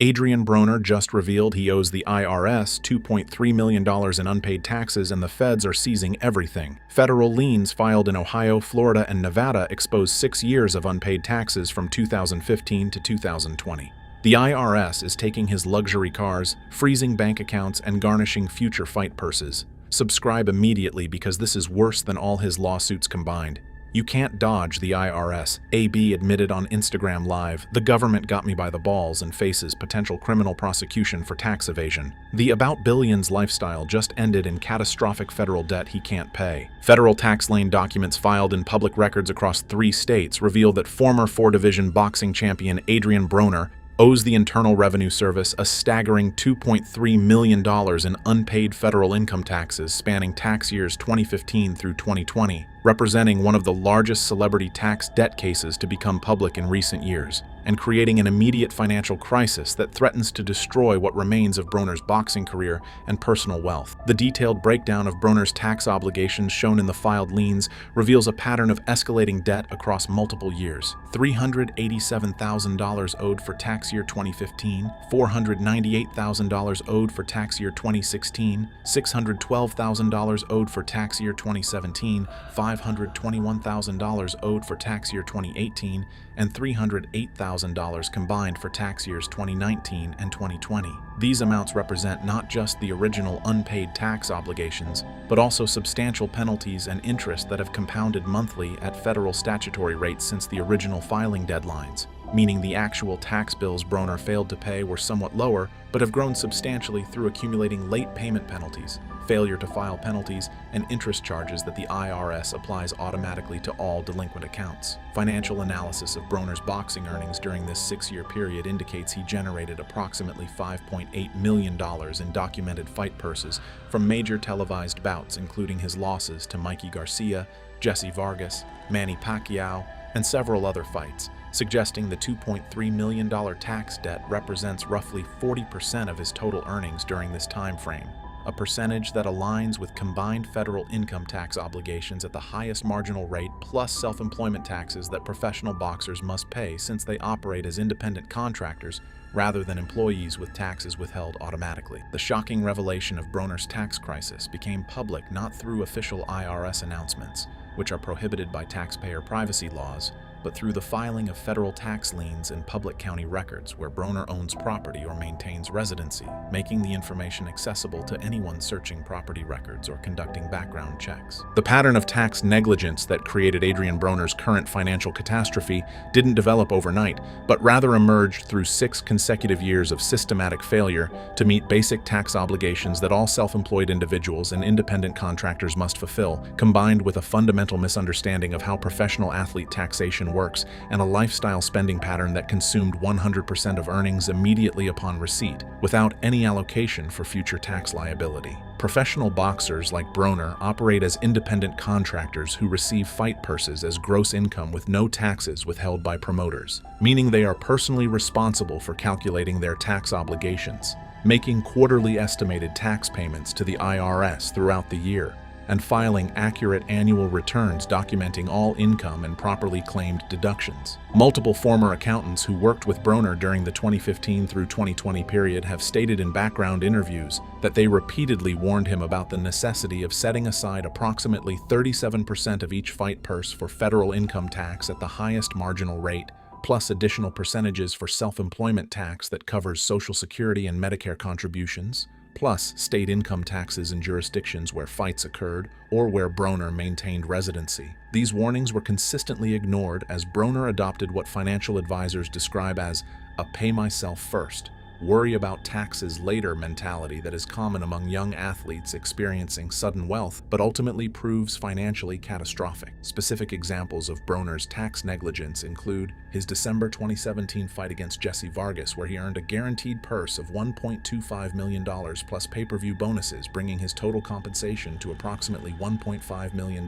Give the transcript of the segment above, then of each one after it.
Adrien Broner just revealed he owes the IRS $2.3 million in unpaid taxes and the feds are seizing everything. Federal liens filed in Ohio, Florida, and Nevada expose 6 years of unpaid taxes from 2015 to 2020. The IRS is taking his luxury cars, freezing bank accounts, and garnishing future fight purses. Subscribe immediately because this is worse than all his lawsuits combined. You can't dodge the IRS, AB admitted on Instagram Live. The government got me by the balls and faces potential criminal prosecution for tax evasion. The about billions lifestyle just ended in catastrophic federal debt he can't pay. Federal tax lien documents filed in public records across 3 states reveal that former 4-division boxing champion Adrien Broner owes the Internal Revenue Service a staggering $2.3 million in unpaid federal income taxes spanning tax years 2015 through 2020, representing one of the largest celebrity tax debt cases to become public in recent years, and creating an immediate financial crisis that threatens to destroy what remains of Broner's boxing career and personal wealth. The detailed breakdown of Broner's tax obligations shown in the filed liens reveals a pattern of escalating debt across multiple years. $387,000 owed for tax year 2015, $498,000 owed for tax year 2016, $612,000 owed for tax year 2017, $521,000 owed for tax year 2018, and $308,000 combined for tax years 2019 and 2020. These amounts represent not just the original unpaid tax obligations, but also substantial penalties and interest that have compounded monthly at federal statutory rates since the original filing deadlines, meaning the actual tax bills Broner failed to pay were somewhat lower, but have grown substantially through accumulating late payment penalties, failure to file penalties, and interest charges that the IRS applies automatically to all delinquent accounts. Financial analysis of Broner's boxing earnings during this 6-year period indicates he generated approximately $5.8 million in documented fight purses from major televised bouts, including his losses to Mikey Garcia, Jesse Vargas, Manny Pacquiao, and several other fights, suggesting the $2.3 million tax debt represents roughly 40% of his total earnings during this time frame, a percentage that aligns with combined federal income tax obligations at the highest marginal rate plus self-employment taxes that professional boxers must pay since they operate as independent contractors rather than employees with taxes withheld automatically. The shocking revelation of Broner's tax crisis became public not through official IRS announcements, which are prohibited by taxpayer privacy laws, but through the filing of federal tax liens in public county records where Broner owns property or maintains residency, making the information accessible to anyone searching property records or conducting background checks. The pattern of tax negligence that created Adrien Broner's current financial catastrophe didn't develop overnight, but rather emerged through 6 consecutive years of systematic failure to meet basic tax obligations that all self-employed individuals and independent contractors must fulfill, combined with a fundamental misunderstanding of how professional athlete taxation works and a lifestyle spending pattern that consumed 100% of earnings immediately upon receipt, without any allocation for future tax liability. Professional boxers like Broner operate as independent contractors who receive fight purses as gross income with no taxes withheld by promoters, meaning they are personally responsible for calculating their tax obligations, making quarterly estimated tax payments to the IRS throughout the year, and filing accurate annual returns documenting all income and properly claimed deductions. Multiple former accountants who worked with Broner during the 2015 through 2020 period have stated in background interviews that they repeatedly warned him about the necessity of setting aside approximately 37% of each fight purse for federal income tax at the highest marginal rate, plus additional percentages for self-employment tax that covers Social Security and Medicare contributions, plus state income taxes in jurisdictions where fights occurred or where Broner maintained residency. These warnings were consistently ignored as Broner adopted what financial advisors describe as a pay myself first, worry about taxes later mentality that is common among young athletes experiencing sudden wealth but ultimately proves financially catastrophic. Specific examples of Broner's tax negligence include his December 2017 fight against Jesse Vargas, where he earned a guaranteed purse of $1.25 million plus pay-per-view bonuses, bringing his total compensation to approximately $1.5 million.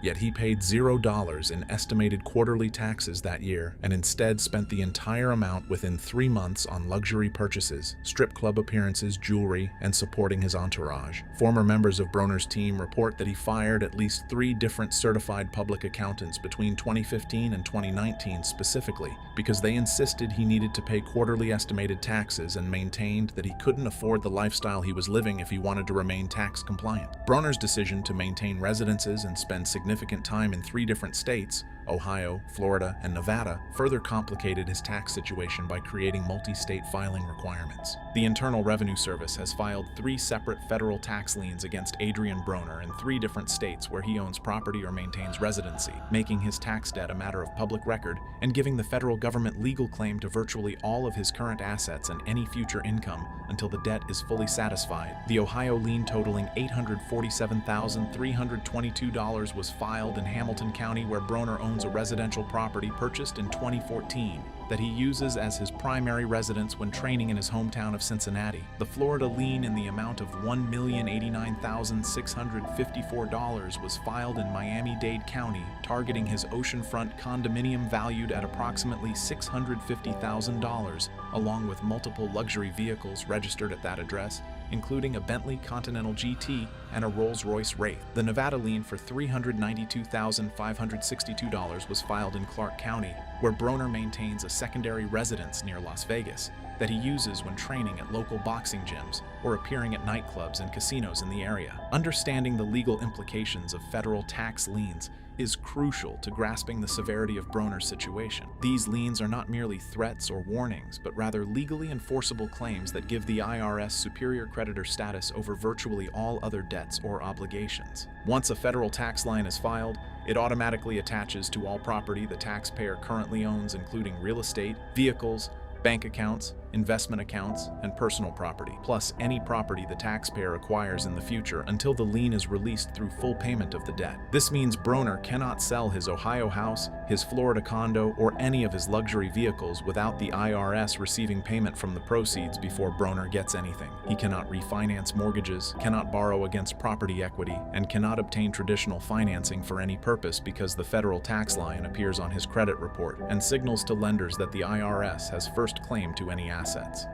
Yet he paid $0 in estimated quarterly taxes that year and instead spent the entire amount within 3 months on luxury purchases, strip club appearances, jewelry, and supporting his entourage. Former members of Broner's team report that he fired at least 3 different certified public accountants between 2015 and 2019 specifically because they insisted he needed to pay quarterly estimated taxes and maintained that he couldn't afford the lifestyle he was living if he wanted to remain tax compliant. Broner's decision to maintain residences and spend significant time in 3 different states, Ohio, Florida, and Nevada, further complicated his tax situation by creating multi-state filing requirements. The Internal Revenue Service has filed 3 separate federal tax liens against Adrien Broner in 3 different states where he owns property or maintains residency, making his tax debt a matter of public record and giving the federal government legal claim to virtually all of his current assets and any future income until the debt is fully satisfied. The Ohio lien totaling $847,322 was filed in Hamilton County, where Broner owns a residential property purchased in 2014 that he uses as his primary residence when training in his hometown of Cincinnati. The Florida lien in the amount of $1,089,654 was filed in Miami-Dade County, targeting his oceanfront condominium valued at approximately $650,000, along with multiple luxury vehicles registered at that address, including a Bentley Continental GT and a Rolls-Royce Wraith. The Nevada lien for $392,562 was filed in Clark County, where Broner maintains a secondary residence near Las Vegas that he uses when training at local boxing gyms or appearing at nightclubs and casinos in the area. Understanding the legal implications of federal tax liens is crucial to grasping the severity of Broner's situation. These liens are not merely threats or warnings, but rather legally enforceable claims that give the IRS superior creditor status over virtually all other debts or obligations. Once a federal tax lien is filed, it automatically attaches to all property the taxpayer currently owns, including real estate, vehicles, bank accounts, investment accounts, and personal property, plus any property the taxpayer acquires in the future until the lien is released through full payment of the debt. This means Broner cannot sell his Ohio house, his Florida condo, or any of his luxury vehicles without the IRS receiving payment from the proceeds before Broner gets anything. He cannot refinance mortgages, cannot borrow against property equity, and cannot obtain traditional financing for any purpose because the federal tax lien appears on his credit report and signals to lenders that the IRS has first claim to any assets.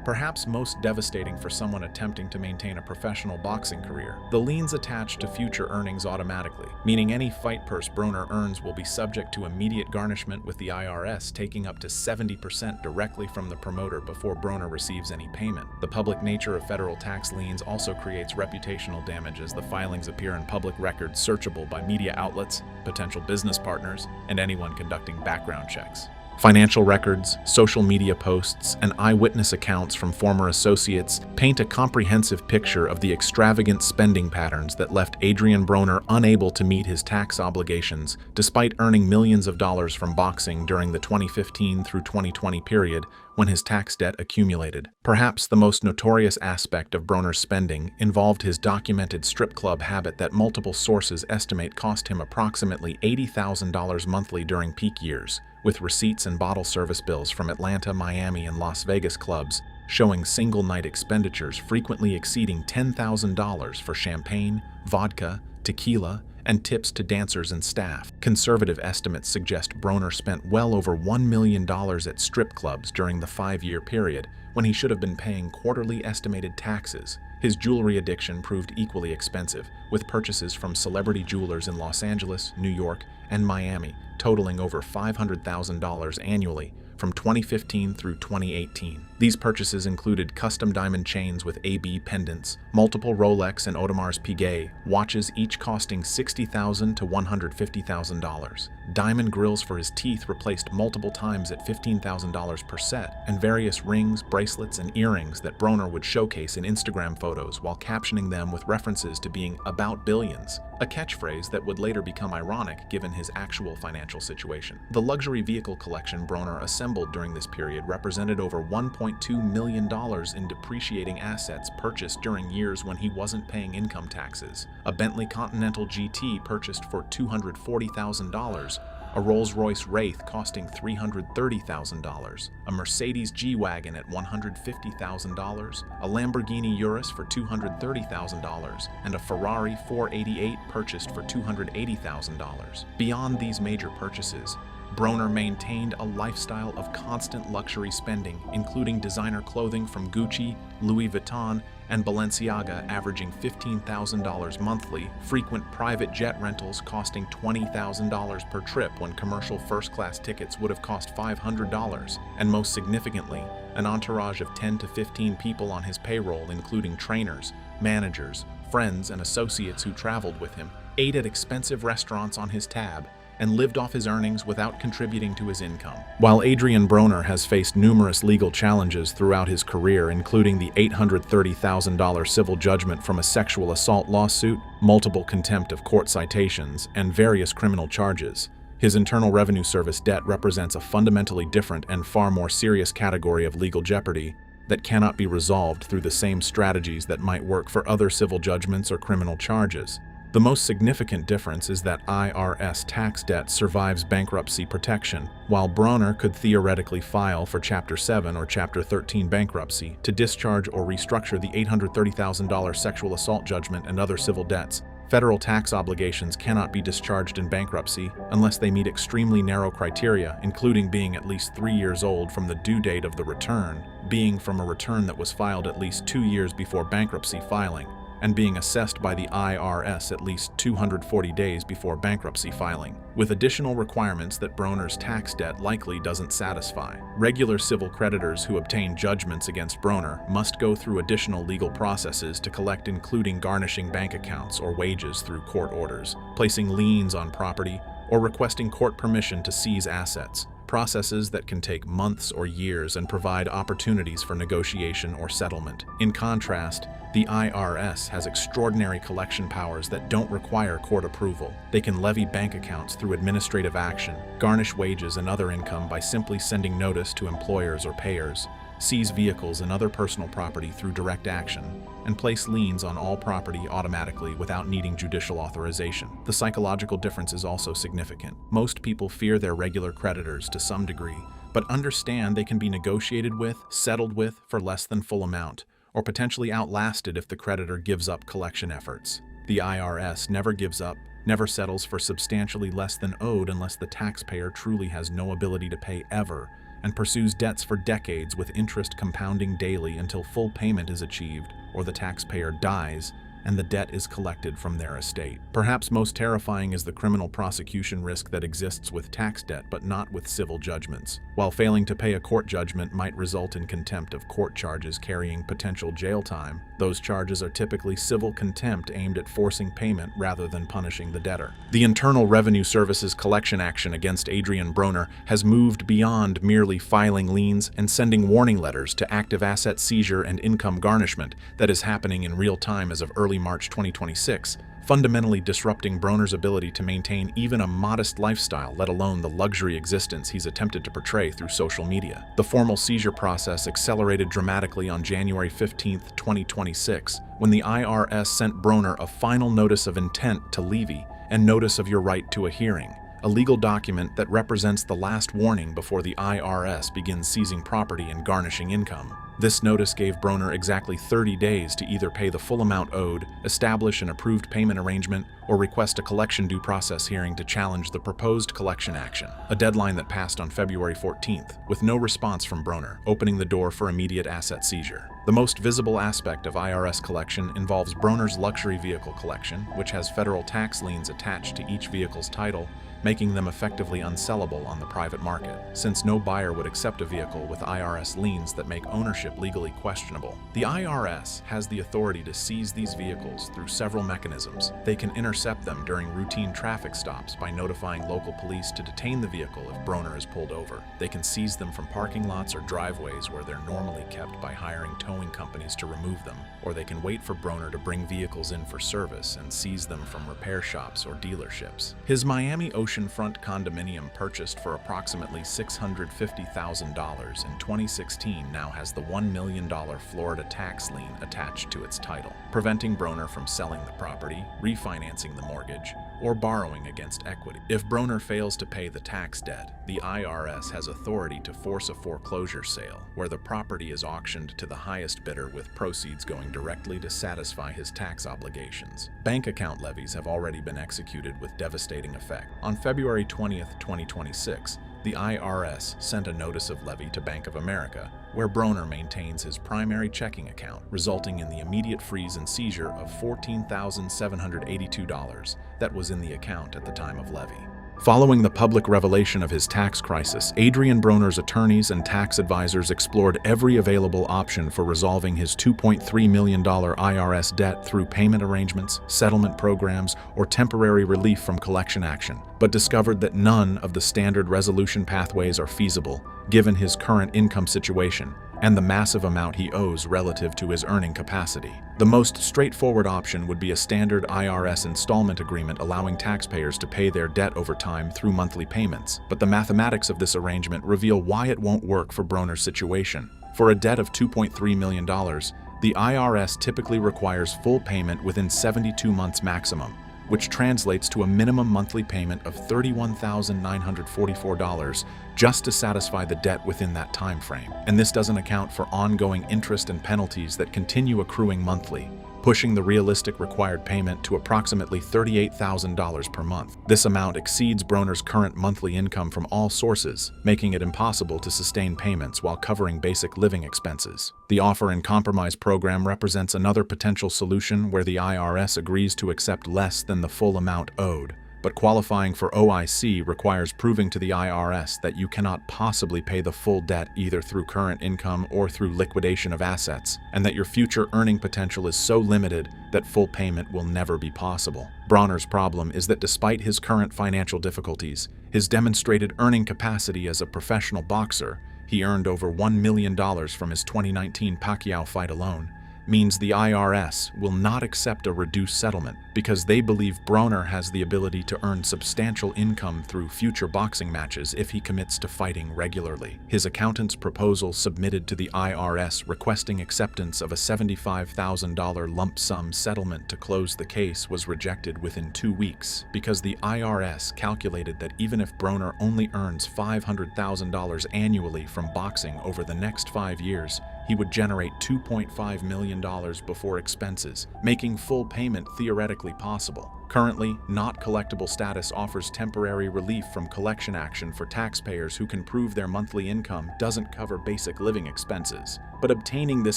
Perhaps most devastating for someone attempting to maintain a professional boxing career, the liens attach to future earnings automatically, meaning any fight purse Broner earns will be subject to immediate garnishment, with the IRS taking up to 70% directly from the promoter before Broner receives any payment. The public nature of federal tax liens also creates reputational damage, as the filings appear in public records searchable by media outlets, potential business partners, and anyone conducting background checks. Financial records, social media posts, and eyewitness accounts from former associates paint a comprehensive picture of the extravagant spending patterns that left Adrien Broner unable to meet his tax obligations despite earning millions of dollars from boxing during the 2015 through 2020 period when his tax debt accumulated. Perhaps the most notorious aspect of Broner's spending involved his documented strip club habit that multiple sources estimate cost him approximately $80,000 monthly during peak years, with receipts and bottle service bills from Atlanta, Miami, and Las Vegas clubs showing single-night expenditures frequently exceeding $10,000 for champagne, vodka, tequila, and tips to dancers and staff. Conservative estimates suggest Broner spent well over $1 million at strip clubs during the 5-year period, when he should have been paying quarterly estimated taxes. His jewelry addiction proved equally expensive, with purchases from celebrity jewelers in Los Angeles, New York, and Miami totaling over $500,000 annually from 2015 through 2018. These purchases included custom diamond chains with AB pendants, multiple Rolex and Audemars Piguet watches, each costing $60,000 to $150,000, diamond grills for his teeth replaced multiple times at $15,000 per set, and various rings, bracelets, and earrings that Broner would showcase in Instagram photos while captioning them with references to being about billions, a catchphrase that would later become ironic given his actual financial situation. The luxury vehicle collection Broner assembled during this period represented over $1.2 million in depreciating assets purchased during years when he wasn't paying income taxes. A Bentley Continental GT purchased for $240,000, a Rolls-Royce Wraith costing $330,000, a Mercedes G-Wagon at $150,000, a Lamborghini Urus for $230,000, and a Ferrari 488 purchased for $280,000. Beyond these major purchases, Broner maintained a lifestyle of constant luxury spending, including designer clothing from Gucci, Louis Vuitton, and Balenciaga averaging $15,000 monthly, frequent private jet rentals costing $20,000 per trip when commercial first-class tickets would have cost $500, and most significantly, an entourage of 10 to 15 people on his payroll, including trainers, managers, friends, and associates who traveled with him, ate at expensive restaurants on his tab, and lived off his earnings without contributing to his income. While Adrien Broner has faced numerous legal challenges throughout his career, including the $830,000 civil judgment from a sexual assault lawsuit, multiple contempt of court citations, and various criminal charges, his Internal Revenue Service debt represents a fundamentally different and far more serious category of legal jeopardy that cannot be resolved through the same strategies that might work for other civil judgments or criminal charges. The most significant difference is that IRS tax debt survives bankruptcy protection, while Broner could theoretically file for Chapter 7 or Chapter 13 bankruptcy to discharge or restructure the $830,000 sexual assault judgment and other civil debts. Federal tax obligations cannot be discharged in bankruptcy unless they meet extremely narrow criteria, including being at least 3 years old from the due date of the return, being from a return that was filed at least 2 years before bankruptcy filing, and being assessed by the IRS at least 240 days before bankruptcy filing, with additional requirements that Broner's tax debt likely doesn't satisfy. Regular civil creditors who obtain judgments against Broner must go through additional legal processes to collect, including garnishing bank accounts or wages through court orders, placing liens on property, or requesting court permission to seize assets, processes that can take months or years and provide opportunities for negotiation or settlement. In contrast, the IRS has extraordinary collection powers that don't require court approval. They can levy bank accounts through administrative action, garnish wages and other income by simply sending notice to employers or payers, seize vehicles and other personal property through direct action, and place liens on all property automatically without needing judicial authorization. The psychological difference is also significant. Most people fear their regular creditors to some degree, but understand they can be negotiated with, settled with for less than full amount, or potentially outlasted if the creditor gives up collection efforts. The IRS never gives up, never settles for substantially less than owed unless the taxpayer truly has no ability to pay ever, and pursues debts for decades with interest compounding daily until full payment is achieved or the taxpayer dies and the debt is collected from their estate. Perhaps most terrifying is the criminal prosecution risk that exists with tax debt but not with civil judgments. While failing to pay a court judgment might result in contempt of court charges carrying potential jail time, those charges are typically civil contempt aimed at forcing payment rather than punishing the debtor. The Internal Revenue Service's collection action against Adrien Broner has moved beyond merely filing liens and sending warning letters to active asset seizure and income garnishment that is happening in real time as of early March 2026, fundamentally disrupting Broner's ability to maintain even a modest lifestyle, let alone the luxury existence he's attempted to portray through social media. The formal seizure process accelerated dramatically on January 15, 2026, when the IRS sent Broner a final notice of intent to levy and notice of your right to a hearing, a legal document that represents the last warning before the IRS begins seizing property and garnishing income. This notice gave Broner exactly 30 days to either pay the full amount owed, establish an approved payment arrangement, or request a collection due process hearing to challenge the proposed collection action, a deadline that passed on February 14th, with no response from Broner, opening the door for immediate asset seizure. The most visible aspect of IRS collection involves Broner's luxury vehicle collection, which has federal tax liens attached to each vehicle's title, making them effectively unsellable on the private market, since no buyer would accept a vehicle with IRS liens that make ownership legally questionable. The IRS has the authority to seize these vehicles through several mechanisms. They can intercept them during routine traffic stops by notifying local police to detain the vehicle if Broner is pulled over. They can seize them from parking lots or driveways where they're normally kept by hiring towing companies to remove them, or they can wait for Broner to bring vehicles in for service and seize them from repair shops or dealerships. His Miami oceanfront condominium, purchased for approximately $650,000 in 2016, now has the $1 million Florida tax lien attached to its title, preventing Broner from selling the property, refinancing the mortgage, or borrowing against equity. If Broner fails to pay the tax debt, the IRS has authority to force a foreclosure sale, where the property is auctioned to the highest bidder with proceeds going directly to satisfy his tax obligations. Bank account levies have already been executed with devastating effect. On February 20th, 2026, the IRS sent a notice of levy to Bank of America, where Broner maintains his primary checking account, resulting in the immediate freeze and seizure of $14,782 that was in the account at the time of levy. Following the public revelation of his tax crisis, Adrien Broner's attorneys and tax advisors explored every available option for resolving his $2.3 million IRS debt through payment arrangements, settlement programs, or temporary relief from collection action, but discovered that none of the standard resolution pathways are feasible, given his current income situation and the massive amount he owes relative to his earning capacity. The most straightforward option would be a standard IRS installment agreement allowing taxpayers to pay their debt over time through monthly payments, but the mathematics of this arrangement reveal why it won't work for Broner's situation. For a debt of $2.3 million, the IRS typically requires full payment within 72 months maximum, which translates to a minimum monthly payment of $31,944 just to satisfy the debt within that time frame. And this doesn't account for ongoing interest and penalties that continue accruing monthly, pushing the realistic required payment to approximately $38,000 per month. This amount exceeds Broner's current monthly income from all sources, making it impossible to sustain payments while covering basic living expenses. The offer in compromise program represents another potential solution where the IRS agrees to accept less than the full amount owed, but qualifying for OIC requires proving to the IRS that you cannot possibly pay the full debt either through current income or through liquidation of assets, and that your future earning potential is so limited that full payment will never be possible. Broner's problem is that despite his current financial difficulties, his demonstrated earning capacity as a professional boxer, he earned over $1 million from his 2019 Pacquiao fight alone, means the IRS will not accept a reduced settlement because they believe Broner has the ability to earn substantial income through future boxing matches if he commits to fighting regularly. His accountant's proposal submitted to the IRS requesting acceptance of a $75,000 lump sum settlement to close the case was rejected within 2 weeks because the IRS calculated that even if Broner only earns $500,000 annually from boxing over the next 5 years, he would generate $2.5 million before expenses, making full payment theoretically possible. Currently, not collectible status offers temporary relief from collection action for taxpayers who can prove their monthly income doesn't cover basic living expenses. But obtaining this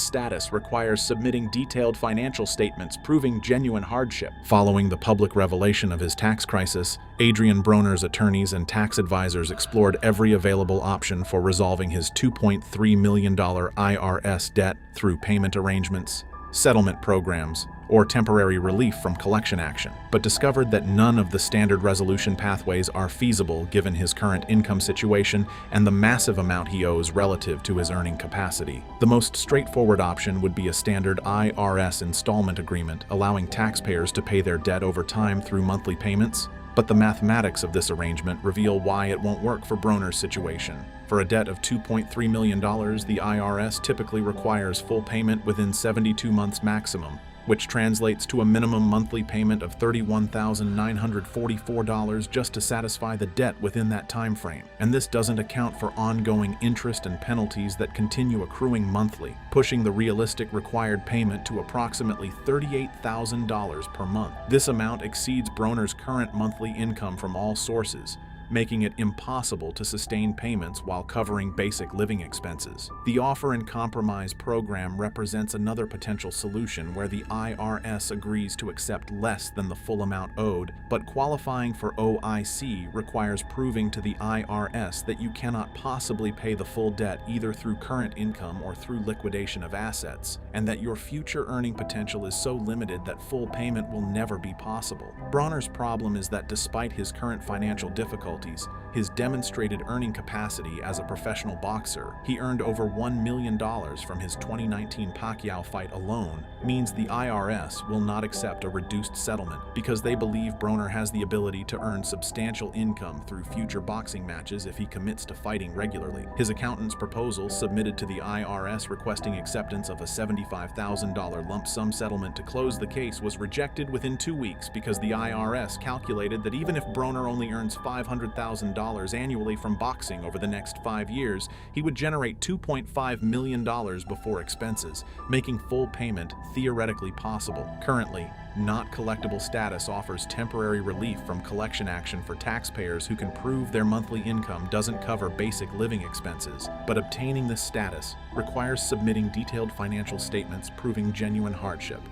status requires submitting detailed financial statements proving genuine hardship. Following the public revelation of his tax crisis, Adrien Broner's attorneys and tax advisors explored every available option for resolving his $2.3 million IRS debt through payment arrangements, settlement programs, or temporary relief from collection action, but discovered that none of the standard resolution pathways are feasible given his current income situation and the massive amount he owes relative to his earning capacity. The most straightforward option would be a standard IRS installment agreement allowing taxpayers to pay their debt over time through monthly payments, but the mathematics of this arrangement reveal why it won't work for Broner's situation. For a debt of $2.3 million, the IRS typically requires full payment within 72 months maximum, which translates to a minimum monthly payment of $31,944 just to satisfy the debt within that time frame. And this doesn't account for ongoing interest and penalties that continue accruing monthly, pushing the realistic required payment to approximately $38,000 per month. This amount exceeds Broner's current monthly income from all sources, making it impossible to sustain payments while covering basic living expenses. The offer in compromise program represents another potential solution where the IRS agrees to accept less than the full amount owed, but qualifying for OIC requires proving to the IRS that you cannot possibly pay the full debt either through current income or through liquidation of assets, and that your future earning potential is so limited that full payment will never be possible. Broner's problem is that despite his current financial difficulties, difficulties, his demonstrated earning capacity as a professional boxer, he earned over $1 million from his 2019 Pacquiao fight alone, means the IRS will not accept a reduced settlement because they believe Broner has the ability to earn substantial income through future boxing matches if he commits to fighting regularly. His accountant's proposal, submitted to the IRS requesting acceptance of a $75,000 lump sum settlement to close the case, was rejected within 2 weeks because the IRS calculated that even if Broner only earns $500,000 annually from boxing over the next 5 years, he would generate $2.5 million before expenses, making full payment theoretically possible. Currently, not collectible status offers temporary relief from collection action for taxpayers who can prove their monthly income doesn't cover basic living expenses, but obtaining this status requires submitting detailed financial statements proving genuine hardship.